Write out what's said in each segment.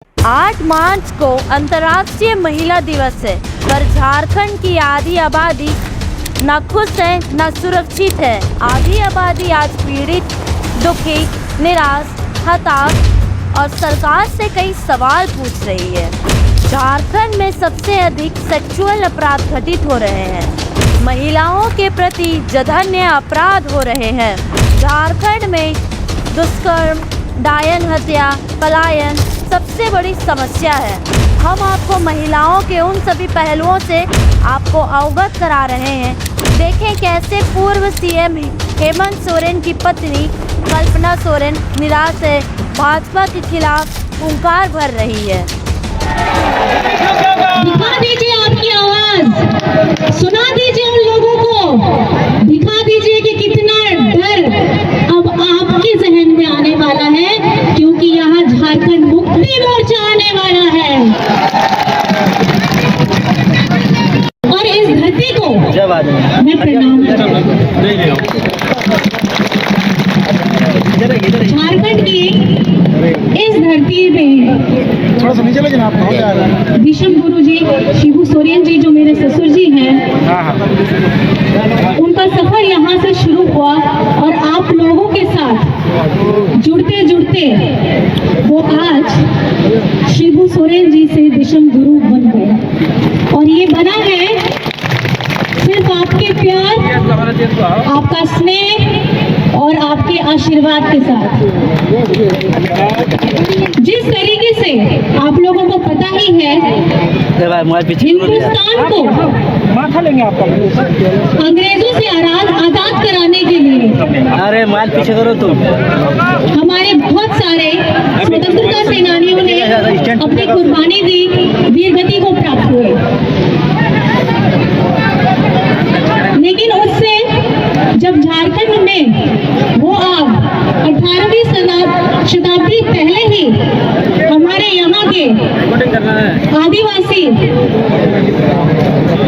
8 मार्च को अंतर्राष्ट्रीय महिला दिवस है, पर झारखंड की आधी आबादी न खुश है न सुरक्षित है। आधी आबादी आज पीड़ित, दुखी, निराश, हताश और सरकार से कई सवाल पूछ रही है। झारखंड में सबसे अधिक सेक्सुअल अपराध घटित हो रहे हैं। महिलाओं के प्रति जघन्य अपराध हो रहे हैं। झारखंड में दुष्कर्म, डायन हत्या, पलायन सबसे बड़ी समस्या है। हम आपको महिलाओं के उन सभी पहलुओं से आपको अवगत करा रहे हैं। देखें कैसे पूर्व सीएम हेमंत सोरेन की पत्नी कल्पना सोरेन निराश है, भाजपा के खिलाफ हुंकार भर रही है। दिखा दीजिए आपकी आवाज, सुना दीजिए उन लोगों को, दिखा दीजिए कि कितना डर अब आपके जहन में आने वाला है, क्योंकि यहाँ झारखंड मुक्ति मोर्चा आने वाला है। और इस धरती को मैं प्रणाम झारखंड की इस धरती में थोड़ा सा नीचे लेकिन आप हो जाएगा। विषम गुरु जी शिबू सोरेन जी जो मेरे ससुर जी हैं, उनका सफर यहाँ से शुरू हुआ और आप लोगों के साथ जुड़ते जुड़ते वो आज शिबू सोरेन जी से विषम गुरु बन गए। और ये बना है सिर्फ आपके प्यार, आपका स्नेह और आपके आशीर्वाद के साथ। जिस तरीके से आप लोगों को पता ही है, हिंदुस्तान को अंग्रेजों से आजाद कराने के लिए अरे माल पीछे करो तुम, हमारे बहुत सारे स्वतंत्रता सेनानियों ने अपनी कुर्बानी दी, वीरगति को प्राप्त हुए। लेकिन उससे जब झारखंड में वो आग 18वीं शताब्दी पहले ही हमारे यहाँ के आदिवासी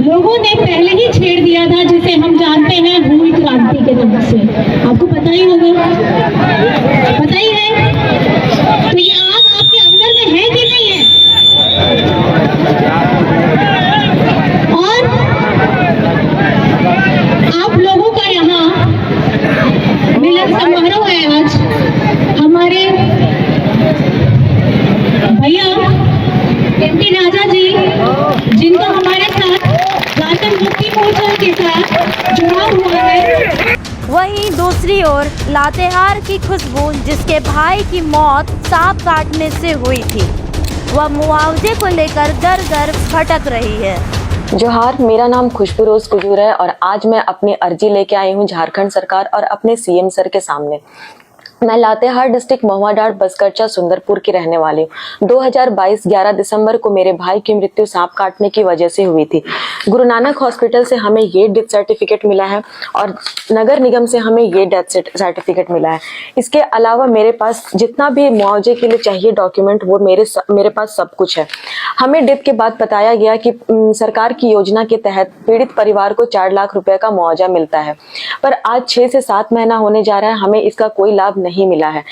लोगों ने पहले ही छेड़ दिया था, जिसे हम जानते हैं भूमि क्रांति के नाम से। आपको पता ही होगा, पता ही है। तो ये आग आपके अंदर में है कि नहीं है? और आप लोगों का यहाँ मिलन समारोह है। आज हमारे भैया एमपी राजा जी, जिनका हमारे साथ झारखंड मुक्ति मोर्चा के साथ जुड़ा हुआ है। वहीं दूसरी ओर लातेहार की खुशबू, जिसके भाई की मौत सांप काटने से हुई थी, वह मुआवजे को लेकर दर दर भटक रही है। जोहार, मेरा नाम खुशबू रोज कुजूर है और आज मैं अपनी अर्जी लेके आई हूँ झारखंड सरकार और अपने सीएम सर के सामने। मैं लातेहार डिस्ट्रिक्ट महुआडांड़ बसकरचा सुंदरपुर की रहने वाली हूँ। 2022 11 दिसंबर को मेरे भाई की मृत्यु सांप काटने की वजह से हुई थी। गुरु नानक हॉस्पिटल से हमें ये डेथ सर्टिफिकेट मिला है और नगर निगम से हमें ये डेथ सर्टिफिकेट मिला है। इसके अलावा मेरे पास जितना भी मुआवजे के लिए चाहिए डॉक्यूमेंट, वो मेरे पास सब कुछ है। हमें डेथ के बाद बताया गया कि सरकार की योजना के तहत पीड़ित परिवार को 4 लाख रुपए का मुआवजा मिलता है, पर आज 6 से 7 महीना होने जा रहा है, हमें इसका कोई लाभ नहीं मिला है।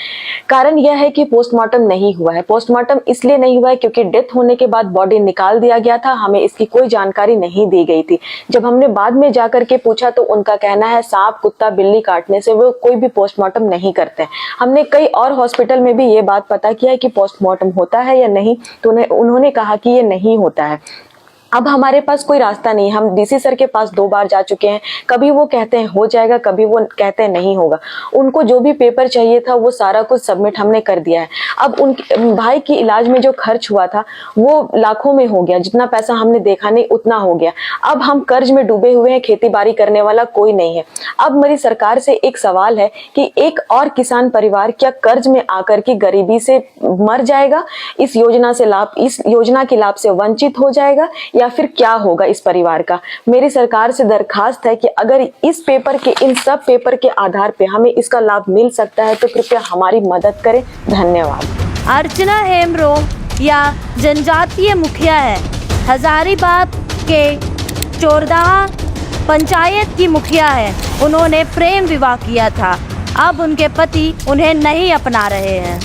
कारण यह है कि पोस्टमार्टम नहीं हुआ है। पोस्टमार्टम इसलिए नहीं हुआ है क्योंकि डेथ होने के बाद बॉडी निकाल दिया गया था, हमें इसकी कोई जानकारी नहीं दी गई थी। जब हमने बाद में जाकर के पूछा तो उनका कहना है सांप, कुत्ता, बिल्ली काटने से वो कोई भी पोस्टमार्टम नहीं करते। हमने कई और हॉस्पिटल में भी ये बात पता किया है कि पोस्टमार्टम होता है या नहीं, तो उन्होंने कहा कि ये नहीं होता है। अब हमारे पास कोई रास्ता नहीं। हम डीसी सर के पास 2 बार जा चुके हैं, कभी वो कहते हैं हो जाएगा, कभी वो कहते हैं नहीं होगा। उनको जो भी पेपर चाहिए था वो सारा कुछ सबमिट हमने कर दिया है। अब उनके भाई की इलाज में जो खर्च हुआ था वो लाखों में हो गया, जितना पैसा हमने देखा नहीं उतना हो गया। अब हम कर्ज में डूबे हुए हैं, खेती बाड़ी करने वाला कोई नहीं है। अब मेरी सरकार से एक सवाल है कि एक और किसान परिवार क्या कर्ज में आकर के गरीबी से मर जाएगा, इस योजना के लाभ से वंचित हो जाएगा, या फिर क्या होगा इस परिवार का। मेरी सरकार से दरखास्त है कि अगर इस पेपर के, इन सब पेपर के आधार पे हमें इसका लाभ मिल सकता है तो कृपया हमारी मदद करें। धन्यवाद। अर्चना हेमब्रोम या जनजातीय मुखिया है, हजारीबाग के चोरदाहा पंचायत की मुखिया है। उन्होंने प्रेम विवाह किया था, अब उनके पति उन्हें नहीं अपना रहे हैं।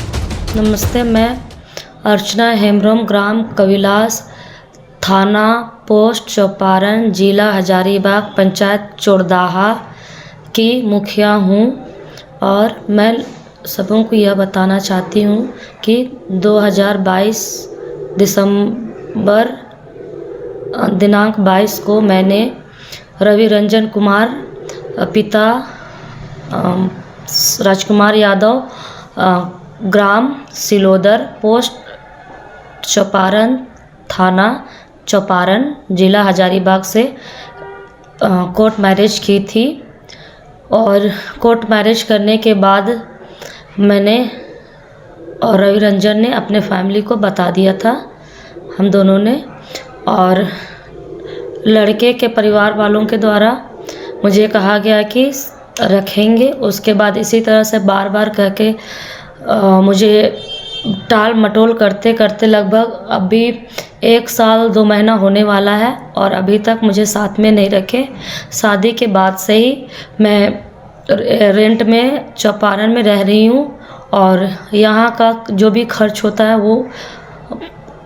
नमस्ते, मैं अर्चना हेम्ब्रम, ग्राम कविलास, थाना पोस्ट चौपारण, जिला हजारीबाग, पंचायत चोरदाहा की मुखिया हूँ। और मैं सबों को यह बताना चाहती हूँ कि 2022 दिसंबर दिनांक 22 को मैंने रवि रंजन कुमार पिता राजकुमार यादव, ग्राम सिलोदर, पोस्ट चौपारण, थाना चौपारण, जिला हजारीबाग से कोर्ट मैरिज की थी। और कोर्ट मैरिज करने के बाद मैंने और रवि रंजन ने अपने फैमिली को बता दिया था, हम दोनों ने। और लड़के के परिवार वालों के द्वारा मुझे कहा गया कि रखेंगे। उसके बाद इसी तरह से बार बार कह के मुझे टाल मटोल करते करते लगभग अभी 1 साल 2 महीना होने वाला है और अभी तक मुझे साथ में नहीं रखे। शादी के बाद से ही मैं रेंट में चौपारण में रह रही हूँ और यहाँ का जो भी खर्च होता है वो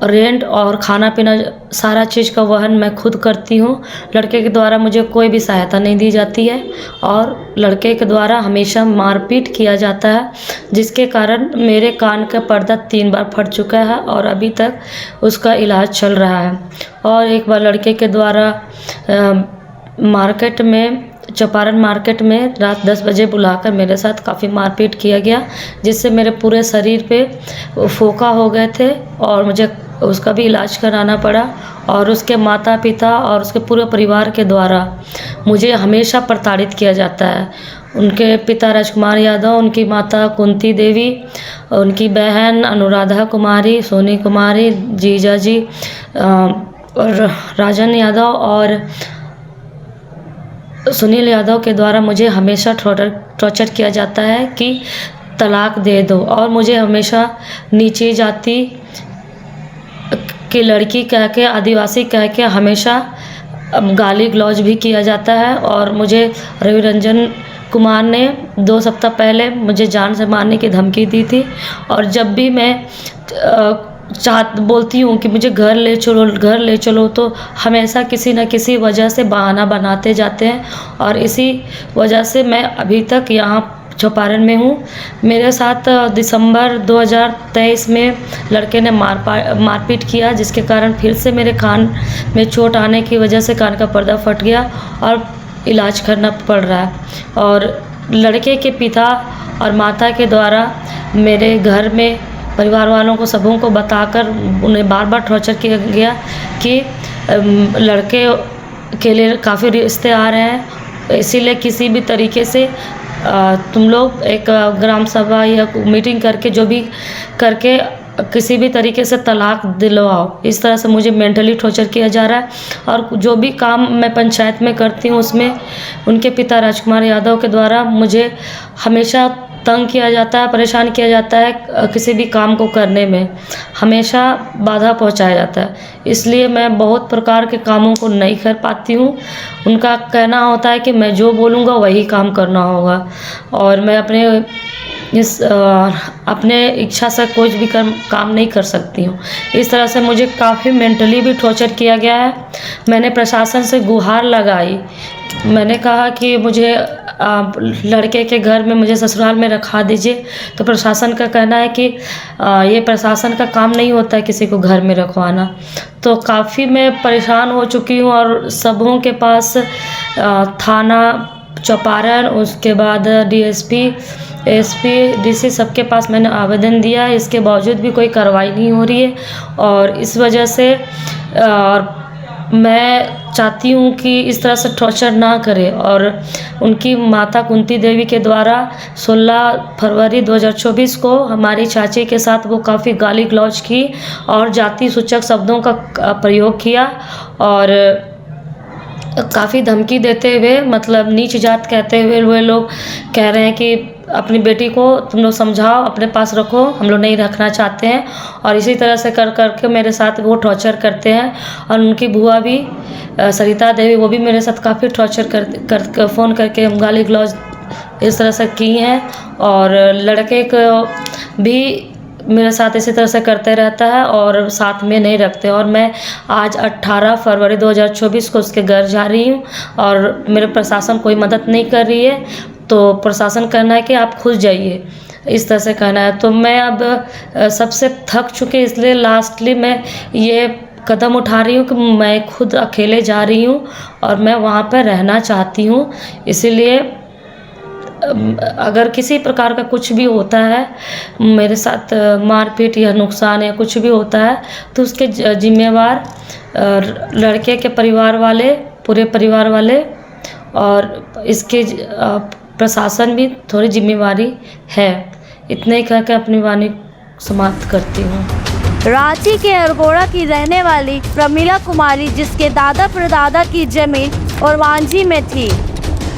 रेंट और खाना पीना सारा चीज़ का वहन मैं खुद करती हूँ। लड़के के द्वारा मुझे कोई भी सहायता नहीं दी जाती है और लड़के के द्वारा हमेशा मारपीट किया जाता है, जिसके कारण मेरे कान का पर्दा 3 बार फट चुका है और अभी तक उसका इलाज चल रहा है। और एक बार लड़के के द्वारा मार्केट में, चौपारण मार्केट में रात 10 बजे बुलाकर मेरे साथ काफ़ी मारपीट किया गया, जिससे मेरे पूरे शरीर पे फोका हो गए थे और मुझे उसका भी इलाज कराना पड़ा। और उसके माता पिता और उसके पूरे परिवार के द्वारा मुझे हमेशा प्रताड़ित किया जाता है। उनके पिता राजकुमार यादव, उनकी माता कुंती देवी, उनकी बहन अनुराधा कुमारी, सोनी कुमारी, जीजा जी और राजन यादव और सुनील यादव के द्वारा मुझे हमेशा टॉर्चर किया जाता है कि तलाक दे दो। और मुझे हमेशा नीचे जाति की लड़की कह के, आदिवासी कह के हमेशा गाली गलौज भी किया जाता है। और मुझे रवि रंजन कुमार ने 2 सप्ताह पहले मुझे जान से मारने की धमकी दी थी। और जब भी मैं बोलती हूँ कि मुझे घर ले चलो, तो हमेशा किसी न किसी वजह से बहाना बनाते जाते हैं और इसी वजह से मैं अभी तक यहाँ चौपारण में हूँ। मेरे साथ दिसंबर 2023 में लड़के ने मारपीट किया, जिसके कारण फिर से मेरे कान में चोट आने की वजह से कान का पर्दा फट गया और इलाज करना पड़ रहा है। और लड़के के पिता और माता के द्वारा मेरे घर में परिवार वालों को, सबों को बताकर उन्हें बार बार टॉर्चर किया गया कि लड़के के लिए काफ़ी रिश्ते आ रहे हैं, इसीलिए किसी भी तरीके से तुम लोग एक ग्राम सभा या मीटिंग करके जो भी करके किसी भी तरीके से तलाक दिलवाओ। इस तरह से मुझे मेंटली टॉर्चर किया जा रहा है। और जो भी काम मैं पंचायत में करती हूँ उसमें उनके पिता राजकुमार यादव के द्वारा मुझे हमेशा तंग किया जाता है, परेशान किया जाता है, किसी भी काम को करने में हमेशा बाधा पहुंचाया जाता है। इसलिए मैं बहुत प्रकार के कामों को नहीं कर पाती हूं। उनका कहना होता है कि मैं जो बोलूँगा वही काम करना होगा और मैं अपने इच्छा से कोई भी काम नहीं कर सकती हूँ। इस तरह से मुझे काफ़ी मेंटली भी टॉर्चर किया गया है। मैंने प्रशासन से गुहार लगाई, मैंने कहा कि मुझे लड़के के घर में मुझे ससुराल में रखा दीजिए, तो प्रशासन का कहना है कि ये प्रशासन का काम नहीं होता है किसी को घर में रखवाना। तो काफ़ी मैं परेशान हो चुकी हूँ और सबों के पास थाना चौपारण, उसके बाद डीएसपी, एसपी, डीसी सबके पास मैंने आवेदन दिया है। इसके बावजूद भी कोई कार्रवाई नहीं हो रही है और इस वजह से मैं चाहती हूँ कि इस तरह से टॉर्चर ना करें। और उनकी माता कुंती देवी के द्वारा 16 फरवरी 2024 को हमारी चाची के साथ वो काफ़ी गाली गलौज की और जाति सूचक शब्दों का प्रयोग किया और काफ़ी धमकी देते हुए, मतलब नीच जात कहते हुए वे लोग कह रहे हैं कि अपनी बेटी को तुम लोग समझाओ, अपने पास रखो, हम लोग नहीं रखना चाहते हैं। और इसी तरह से कर करके मेरे साथ वो टॉर्चर करते हैं। और उनकी बुआ भी सरिता देवी, वो भी मेरे साथ काफ़ी टॉर्चर कर फ़ोन करके गाली गलौज इस तरह से की हैं। और लड़के को भी मेरे साथ इसी तरह से करते रहता है और साथ में नहीं रखते। और मैं आज 18 फरवरी 2024 को उसके घर जा रही हूँ और मेरे प्रशासन कोई मदद नहीं कर रही है, तो प्रशासन कहना है कि आप खुद जाइए, इस तरह से कहना है। तो मैं अब सबसे थक चुके, इसलिए लास्टली मैं ये कदम उठा रही हूँ कि मैं खुद अकेले जा रही हूँ और मैं वहाँ पर रहना चाहती हूँ। इसीलिए अगर किसी प्रकार का कुछ भी होता है, मेरे साथ मारपीट या नुकसान या कुछ भी होता है, तो उसके जिम्मेवार लड़के के परिवार वाले, पूरे परिवार वाले और इसके प्रशासन भी थोड़ी जिम्मेवारी है। इतने ही कह के अपनी वाणी समाप्त करती हूँ। रांची के अरगोड़ा की रहने वाली प्रमिला कुमारी, जिसके दादा परदादा की जमीन और वांझी में थी,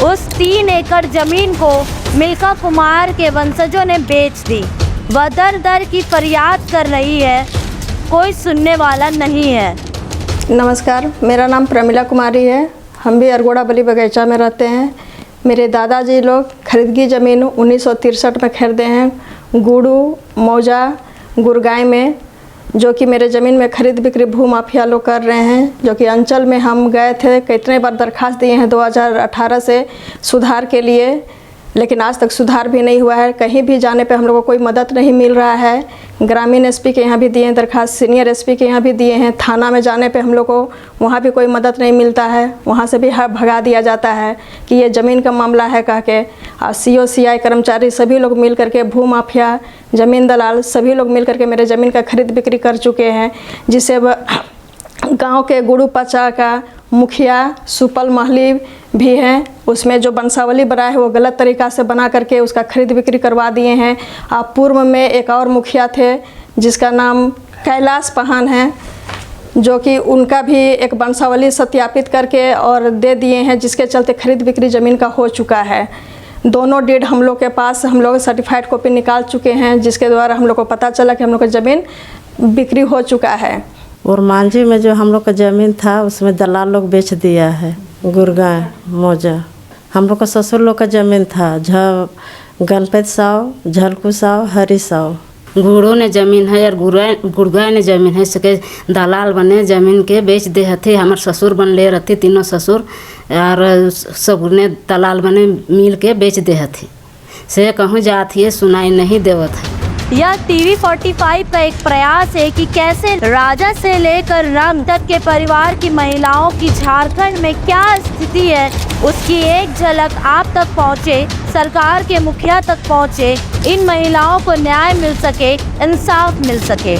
उस 3 एकड़ जमीन को मिल्का कुमार के वंशजों ने बेच दी। वह दर दर की फरियाद कर रही है, कोई सुनने वाला नहीं है। नमस्कार, मेरा नाम प्रमिला कुमारी है। हम भी अरगोड़ा बली बगीचा में रहते हैं। मेरे दादाजी लोग खरीदगी ज़मीन 1963 में खरीदे हैं, गुड़ू मौजा गुरगांव में, जो कि मेरे ज़मीन में खरीद बिक्री भू माफिया लोग कर रहे हैं। जो कि अंचल में हम गए थे, कितने बार दरखास्त दिए हैं 2018 से सुधार के लिए, लेकिन आज तक सुधार भी नहीं हुआ है। कहीं भी जाने पे हम लोगों को कोई मदद नहीं मिल रहा है। ग्रामीण एसपी के यहाँ भी दिए हैं दरखास्त, सीनियर एसपी के यहाँ भी दिए हैं। थाना में जाने पे हम लोग को वहाँ भी कोई मदद नहीं मिलता है, वहाँ से भी भगा दिया जाता है कि ये ज़मीन का मामला है कह के। और CO CI कर्मचारी सभी लोग मिल करके, भू माफिया, ज़मीन दलाल सभी लोग मिल करके मेरे ज़मीन का खरीद बिक्री कर चुके हैं, जिससे गांव के गुड़ू पचा का मुखिया सुपल महली भी हैं। उसमें जो वंशावली बनाया है वो गलत तरीक़ा से बना करके उसका खरीद बिक्री करवा दिए हैं। आप पूर्व में एक और मुखिया थे जिसका नाम कैलाश पहान है, जो कि उनका भी एक वंशावली सत्यापित करके और दे दिए हैं, जिसके चलते खरीद बिक्री ज़मीन का हो चुका है। दोनों डेट हम लोग के पास, हम लोग सर्टिफाइड कॉपी निकाल चुके हैं, जिसके द्वारा हम लोग को पता चला कि हम लोग का ज़मीन बिक्री हो चुका है। और मांझी में जो हम लोग का ज़मीन था उसमें दलाल लोग बेच दिया है। गुरगांव मौजा हम लोग का ससुर लोग का ज़मीन था, गणपति साव, झलकू साव, हरी साव। गुड़ों ने ज़मीन है और गुड़गांव ने ज़मीन है, सके दलाल बने ज़मीन के बेच दे हथे। हमारे ससुर बन ले रहते, तीनों ससुर और सब ने दलाल बने मिल के बेच दे हथे। से कहूँ जाती है सुनाई नहीं देवत है। यह TV45 का एक प्रयास है कि कैसे राजा से लेकर रंग तक के परिवार की महिलाओं की झारखंड में क्या स्थिति है, उसकी एक झलक आप तक पहुंचे, सरकार के मुखिया तक पहुंचे, इन महिलाओं को न्याय मिल सके, इंसाफ मिल सके।